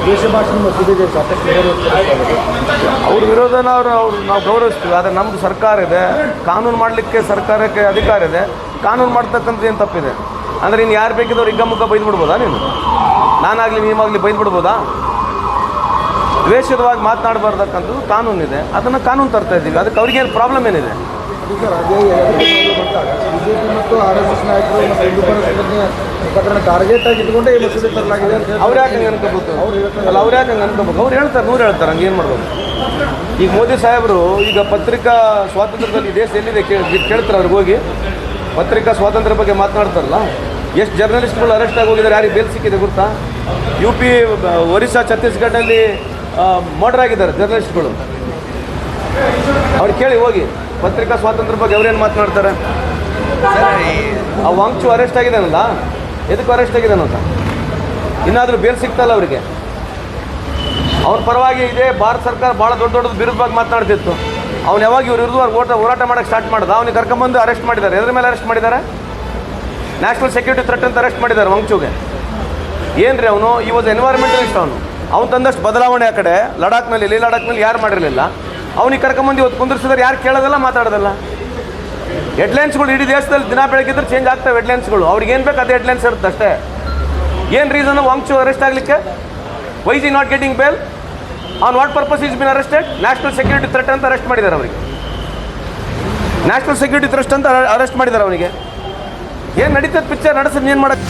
ದೇಶ ಭಾಷೆ ಮಸೂದೆಗೆ ಸಾಕಷ್ಟು ಅವ್ರ ವಿರೋಧನ ನಾವು ಗೌರವಿಸ್ತೀವಿ. ಆದರೆ ನಮ್ಮದು ಸರ್ಕಾರ ಇದೆ, ಕಾನೂನು ಮಾಡಲಿಕ್ಕೆ ಸರ್ಕಾರಕ್ಕೆ ಅಧಿಕಾರ ಇದೆ. ಕಾನೂನು ಮಾಡ್ತಕ್ಕಂಥ ಏನು ತಪ್ಪಿದೆ ಅಂದರೆ ಇನ್ನು ಯಾರು ಬೇಕಿದ್ದವ್ರು ಹಿಗ್ಗಮುಗ್ಗ ಬೈದು ಬಿಡ್ಬೋದಾ? ನಾನಾಗಲಿ ನೀವಾಗಲಿ ಬೈದು ಬಿಡ್ಬೋದಾ? ದ್ವೇಷದವಾಗಿ ಮಾತನಾಡಬಾರ್ದಕ್ಕಂಥದ್ದು ಕಾನೂನಿದೆ, ಅದನ್ನು ಕಾನೂನು ತರ್ತಾ ಇದ್ದೀವಿ. ಅದಕ್ಕೆ ಅವ್ರಿಗೇನು ಪ್ರಾಬ್ಲಮ್ ಏನಿದೆ? ಸರ್, ಅದೇ ಬಿಜೆಪಿ ಮತ್ತು RSS ನಾಯಕರು ಮತ್ತು ಹಿಂದೂಪರ ಸಂಘಟನೆ ಪ್ರಕರಣ ಟಾರ್ಗೆಟ್ ಆಗಿ ಇಟ್ಕೊಂಡೆ ಈ ಮಸೂದೆ ತರಲಾಗಿದೆ ಅಂತ ಅವ್ರು ಯಾಕೆ ಹಂಗೆ ಅನ್ಕೋಬೇಕು? ಅವ್ರು ಯಾಕೆ ಹಂಗೆ ಅನ್ಕೋಬೇಕು? ಅವ್ರು ಹೇಳ್ತಾರೆ, 100 ಹೇಳ್ತಾರೆ, ಹಂಗೆ ಏನು ಮಾಡ್ಬೋದು? ಈಗ ಮೋದಿ ಸಾಹೇಬರು ಈಗ ಪತ್ರಿಕಾ ಸ್ವಾತಂತ್ರ್ಯದಲ್ಲಿ ದೇಶ ಎಲ್ಲಿದೆ ಕೇಳ್ತಾರೆ. ಅವ್ರಿಗೆ ಹೋಗಿ ಪತ್ರಿಕಾ ಸ್ವಾತಂತ್ರ್ಯ ಬಗ್ಗೆ ಮಾತನಾಡ್ತಾರಲ್ಲ, ಎಷ್ಟು ಜರ್ನಲಿಸ್ಟ್ಗಳು ಅರೆಸ್ಟ್ ಆಗಿ ಹೋಗಿದ್ದಾರೆ, ಯಾರಿಗೆ ಬೇಲ್ ಸಿಕ್ಕಿದೆ ಗೊತ್ತಾ? UP, ಒರಿಸ್ಸಾ, ಛತ್ತೀಸ್ಗಢದಲ್ಲಿ ಮರ್ಡರ್ ಆಗಿದ್ದಾರೆ ಜರ್ನಲಿಸ್ಟ್ಗಳು. ಅವ್ರು ಕೇಳಿ ಹೋಗಿ ಪತ್ರಿಕಾ ಸ್ವಾತಂತ್ರ್ಯ ಬಗ್ಗೆ ಅವ್ರೇನು ಮಾತನಾಡ್ತಾರೆ? ಆ ವಾಂಗ್ಚು ಅರೆಸ್ಟ್ ಆಗಿದ್ದಾನಲ್ಲ, ಎದಕ್ಕೆ ಅರೆಸ್ಟ್ ಆಗಿದ್ದಾನಂತ ಇನ್ನಾದರೂ ಬೇಲ್ ಸಿಗ್ತಲ್ಲ ಅವರಿಗೆ. ಅವ್ರ ಪರವಾಗಿ ಇದೆ ಭಾರತ ಸರ್ಕಾರ ಭಾಳ ದೊಡ್ಡದು ವಿರುದ್ಧವಾಗಿ ಮಾತನಾಡ್ತಿತ್ತು. ಅವ್ನು ಯಾವಾಗ ಇವ್ರ ವಿರುದ್ಧ ಹೋರಾಟ ಮಾಡೋಕ್ಕೆ ಸ್ಟಾರ್ಟ್ ಮಾಡ್ದ, ಅವ್ನಿಗೆ ಕರ್ಕೊಂಬಂದು ಅರೆಸ್ಟ್ ಮಾಡಿದ್ದಾರೆ. ಎದ್ರ ಮೇಲೆ ಅರೆಸ್ಟ್ ಮಾಡಿದ್ದಾರೆ? ನ್ಯಾಷನಲ್ ಸೆಕ್ಯೂರಿಟಿ ಥ್ರೆಟ್ ಅಂತ ಅರೆಸ್ಟ್ ಮಾಡಿದ್ದಾರೆ ವಾಂಗ್ಚುಗೆ. ಏನು ರೀ ಅವನು? ಈ ವಾಸ್ ಎನ್ವೈರ್ಮೆಂಟಲಿಸ್ಟ್. ಅವ್ನು ತಂದಷ್ಟು ಬದಲಾವಣೆ ಆ ಕಡೆ ಲಡಾಖ್ನಲ್ಲಿ, ಲಡಾಖ್ನಲ್ಲಿ ಯಾರು ಮಾಡಿರಲಿಲ್ಲ. ಅವನಿಗೆ ಕರ್ಕೊಂಬಂದು ಇವತ್ತು ಕುಂದಿರ್ಸಿದ್ರೆ ಯಾರು ಕೇಳೋದಲ್ಲ, ಮಾತಾಡೋದಲ್ಲ. ಹೆಡ್ಲೈನ್ಸ್ಗಳು ಇಡೀ ದೇಶದಲ್ಲಿ ದಿನ ಬೆಳಗ್ಗಿದ್ರೆ ಚೇಂಜ್ ಆಗ್ತವೆ ಹೆಡ್ಲೈನ್ಸ್ಗಳು. ಅವ್ರಿಗೆ ಏನು ಬೇಕು ಅದೇ ಹೆಡ್ಲೈನ್ಸ್ ಇರುತ್ತೆ ಅಷ್ಟೇ. ಏನು ರೀಸನ್ ವಾಂಗ್ಚು ಅರೆಸ್ಟ್ ಆಗಲಿಕ್ಕೆ? Why is not getting bail? On what purpose is been arrested? National security threat ಅಂತ ಅರೆಸ್ಟ್ ಮಾಡಿದ್ದಾರೆ ಅವರಿಗೆ. ನ್ಯಾಷನಲ್ ಸೆಕ್ಯೂರಿಟಿ ಥ್ರೆಟ್ ಅಂತ ಅರೆಸ್ಟ್ ಮಾಡಿದ್ದಾರೆ ಅವನಿಗೆ. ಏನು ನಡೀತದೆ ಪಿಕ್ಚರ್ ನಡೆಸಿದ್ರೆ ಏನು ಮಾಡೋಕ್ಕೆ?